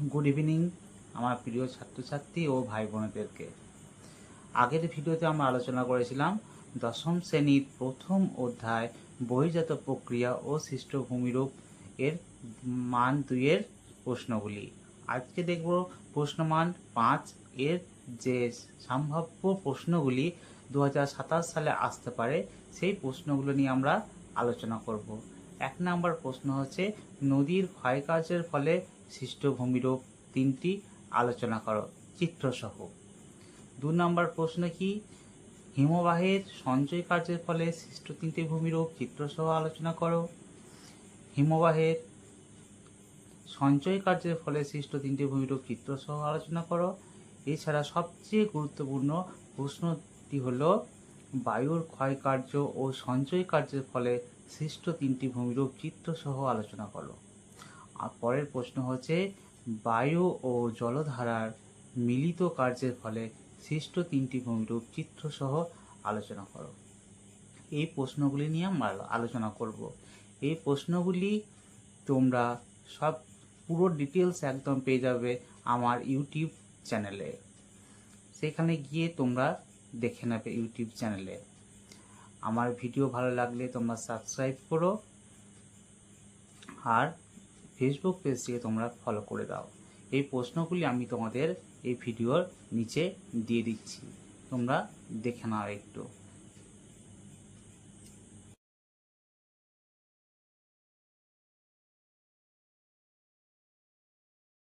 Good evening আমার প্রিয় ছাত্রছাত্রী ও ভাই বোনেদেরকে। আগের ভিডিওতে আমরা আলোচনা করেছিলাম দশম শ্রেণীর প্রথম অধ্যায় বহির্জাত প্রক্রিয়া ও সৃষ্ট ভূমিরূপ এর মান 2 এর প্রশ্নগুলি। আজকে দেখব প্রশ্নমান 5 এর যে সম্ভাব্য প্রশ্নগুলি 2027 সালে আসতে পারে সেই প্রশ্নগুলো নিয়ে আমরা আলোচনা করব। 1 নম্বর প্রশ্ন হচ্ছে নদীর ক্ষয়কার্যের ফলে সৃষ্ট ভূমিরূপ 3টি আলোচনা করো চিত্রসহ। 2 নম্বর প্রশ্ন কি হিমবাহের সঞ্চয় কার্যের ফলে সৃষ্ট 3টি ভূমিরূপ চিত্রসহ আলোচনা করো। হিমবাহের সঞ্চয় কার্যের ফলে সৃষ্ট 3টি ভূমিরূপ চিত্রসহ আলোচনা করো। এছাড়া সবচেয়ে গুরুত্বপূর্ণ প্রশ্নটি হলো বায়ুর ক্ষয়কার্য ও সঞ্চয় কার্যের ফলে সৃষ্ট 3টি ভূমিরূপ চিত্রসহ আলোচনা করো। আর পরের প্রশ্ন হচ্ছে বায়ু ও জলধারার মিলিত কার্যের ফলে সৃষ্ট 3টি ভূমিরূপ চিত্রসহ আলোচনা করো। এই প্রশ্নগুলি নিয়ে আমরা আলোচনা করব। এই প্রশ্নগুলি তোমরা সব পুরো ডিটেলস একদম পেয়ে যাবে আমার ইউটিউব চ্যানেলে। সেখানে গিয়ে তোমরা দেখে নেবে ইউটিউব চ্যানেলে। আমার ভিডিও ভালো লাগলে তোমরা সাবস্ক্রাইব করো আর ফেসবুক পেজটিকে তোমরা ফলো করে দাও। এই প্রশ্নগুলি আমি তোমাদের এই ভিডিওর নিচে দিয়ে দিচ্ছি, তোমরা দেখে নাও একটু।